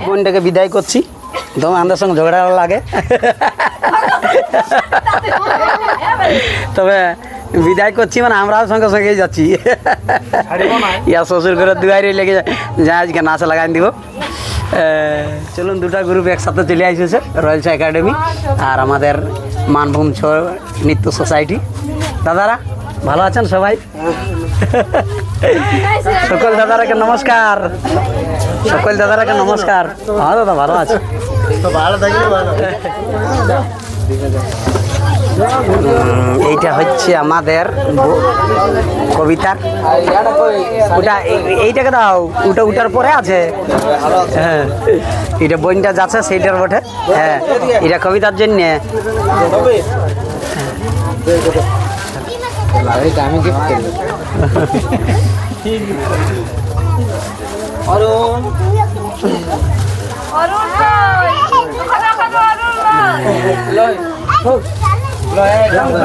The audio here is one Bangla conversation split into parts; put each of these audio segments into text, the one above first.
বোনটাকে বিদায় করছি, তোমার আমাদের সঙ্গে ঝগড়া লাগে, তবে বিদায় করছি মানে আমরাও সঙ্গে সঙ্গেই যাচ্ছি। ইয়া শ্বশুর ঘরের দুয়ারে লেগে যা আজকে নাচ লাগাই দিব। চলুন, দুটা গ্রুপ একসাথে চলে আসছে, রয়্যালস একাডেমি আর আমাদের মানভূম নৃত্য সোসাইটি। দাদারা ভালো আছেন সবাই? সকল দাদারাকে নমস্কার, সকল দাদারাকে নমস্কার। হ্যাঁ দাদা ভালো আছে। এইটা হচ্ছে আমাদের কবিতার, ওটা এইটাকে দাও, ওটা ওটার পরে আছে। হ্যাঁ, এটা বইটা যাচ্ছে সেইটার বটে। হ্যাঁ, এটা কবিতার জন্য।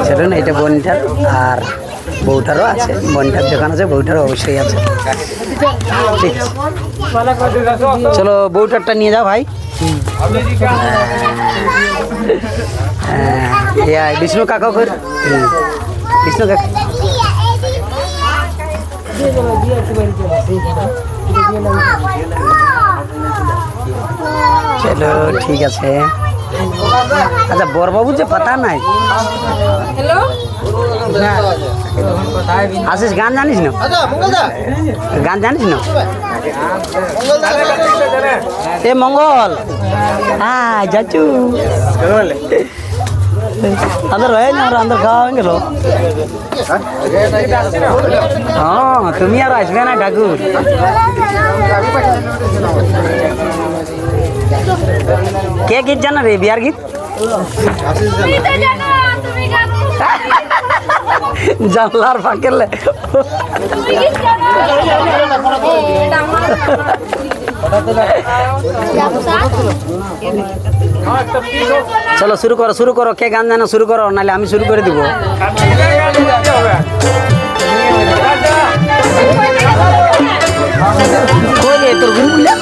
সেটা না, এটা বোনটার আর বউটারও আছে, বোনটার দোকান আছে, বউটারও অবশ্যই আছে। ঠিক আছে, চলো বউটারটা নিয়ে যাও ভাই। বিষ্ণু কাকা কর, বিষ্ণু কাকা। চলো ঠিক আছে। আচ্ছা, বরবাবু যে পাতা নাই। আশিস গান জানিস না? গান জানিস না? এ মঙ্গল, হ্যাঁ যাচ্ছু अंदर रहे ना अंदर खाओगे लो। हाँ तुम्हें यार आसबे ना ठाकुर। क्या गीत जाना रे बिहार गीत? जानलार फाकेल ले। चलो शुरू करो के गान जाना शुरू करो ना आमी शुरू कर দিব। कोई रे তোর গুণ বললা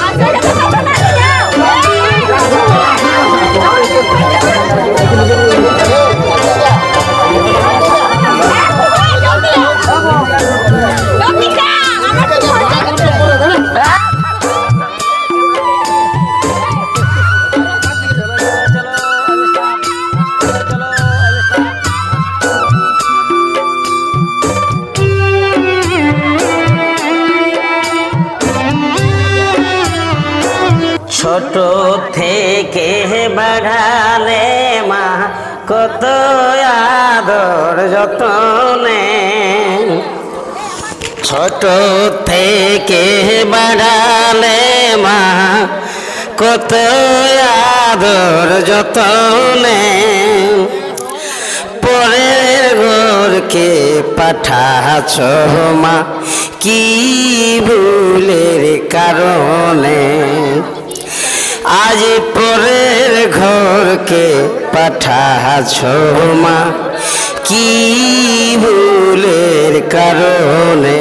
ছোট থেকে বাড়ালে মা কত আদর যতনে, ছোট থেকে বাড়ালে মা কত আদর যতনে, পরের ঘরকে পাঠাছ মা কি ভুলের কারণে, आज পরের ঘরকে পাঠাছ মা কি ভুলের কারণে।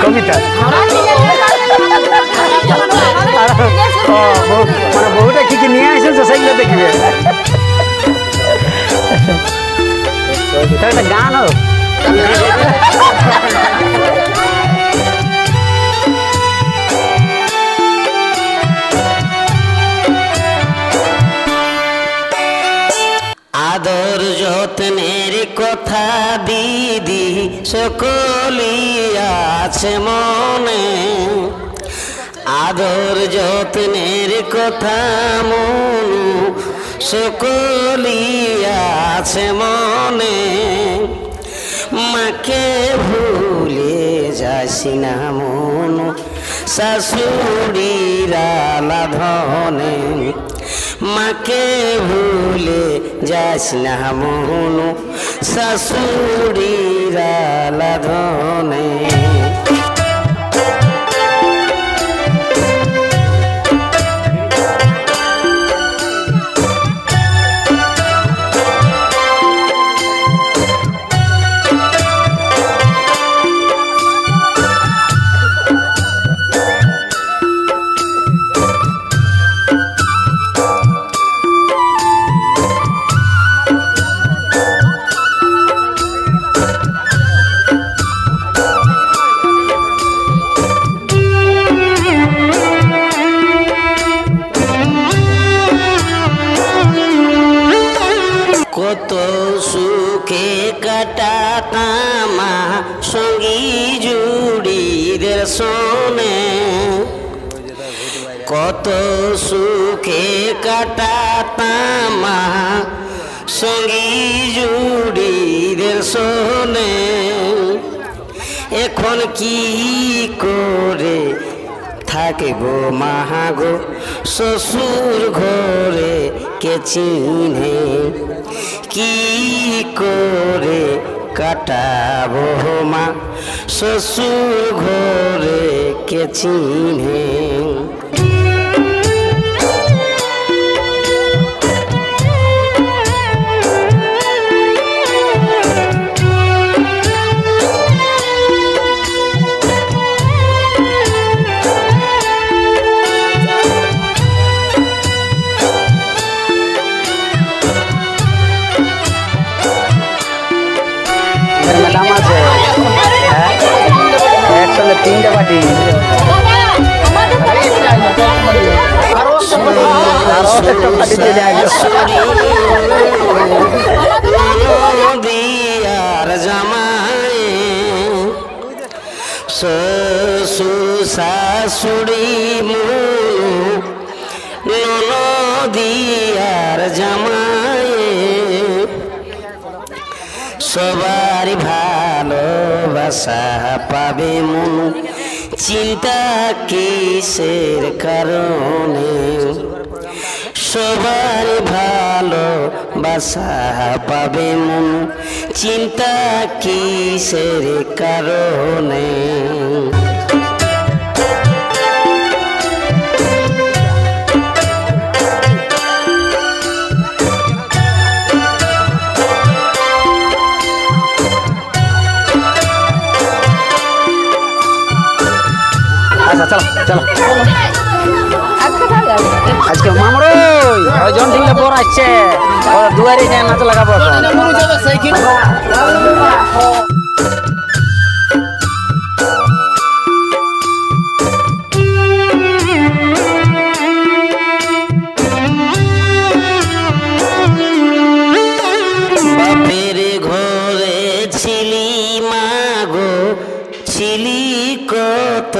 কবিতা মানে বহুটা কি কি নিয়ে আসছে সেগুলো দেখবে। একটা গান হোক আদর যত্নের কথা দিদি সকলি আছে মনে, আদর যত্নের কথা মনু সকলি আছে মনে, মাকে ভুলে যাস না মনু শাশুড়িরা লাধনে, মাকে ভুলে যাস না মনু শাশুড়িরা লাধনে। কত সুখে কাটাতাম সঙ্গী জুড়িদের শোনে, এখন কি করে থাকিব মাগো শ্বশুর ঘরে কে চিনে, কি করে কাটাবো মা শ্বশুর ঘরে কে চিনে। একসঙ্গে 3টে পার্টি জামাই শ্বশুর শাশুড়ি ননদিয়ার জামাই সবার ভালোবাসা পাবে মন, চিন্তা কিসের কারণে, সবার ভালোবাসা পাবে মন, চিন্তা কিসের কারণে। আচ্ছা চলো চলো আজকে মামুর ওই জন ঠিক বড় আসছে দুয়ারে যায় নাচ লাগাবো বাপের ঘরে ছিলি মাগো ছিলি কত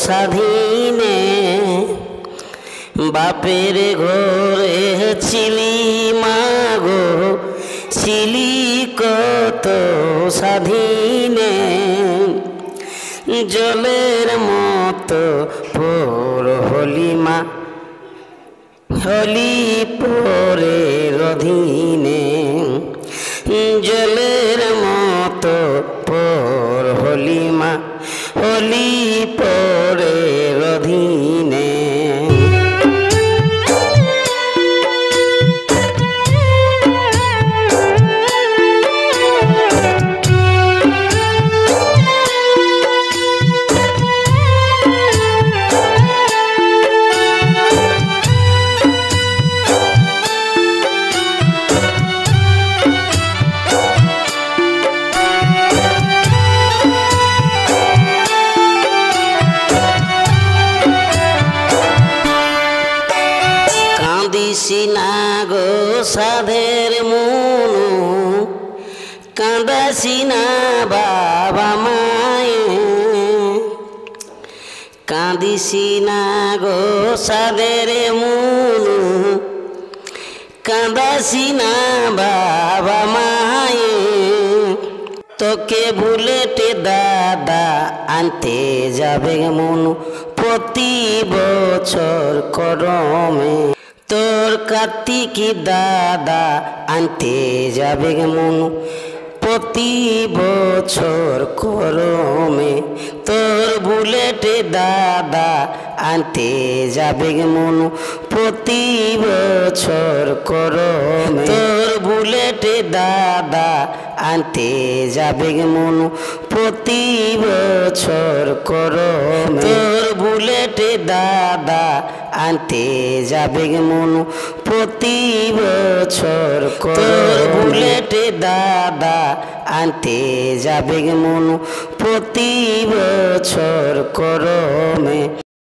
স্বাধীনে, বাপের ঘরে ছিলি মাগো ছিলি কত স্বাধীনে, জলের মতো পর হলি মা হলি পরে অধীনে, জলের মতো পর হলি মা হলি পরে অধীনে। কাঁদিসিনা গো সাধের মনু, কাঁদাসিনা বাবা মায়ে, কাঁদিসিনা গো সাধের মনু, কাঁদাসিনা বাবা মায়ে, তোকে বুলেটে দাদা আনতে যাবে মনু প্রতি বছর করমে, তোর কার্তিকি দাদা আনতে যাবে মনু প্রতি বছর করমে, তোর বুলেটে দাদা আনতে যাবে মনু প্রতি বছর করমে, তোর বুলেটে দাদা আনতে যাবে মনু প্রতি বছর করমে, তোর বুলেটে দাদা আনতে যাবে মনু প্রতি বছর, তোর বুলেটে দাদা আনতে যাবে মনু প্রতি বছর করমে।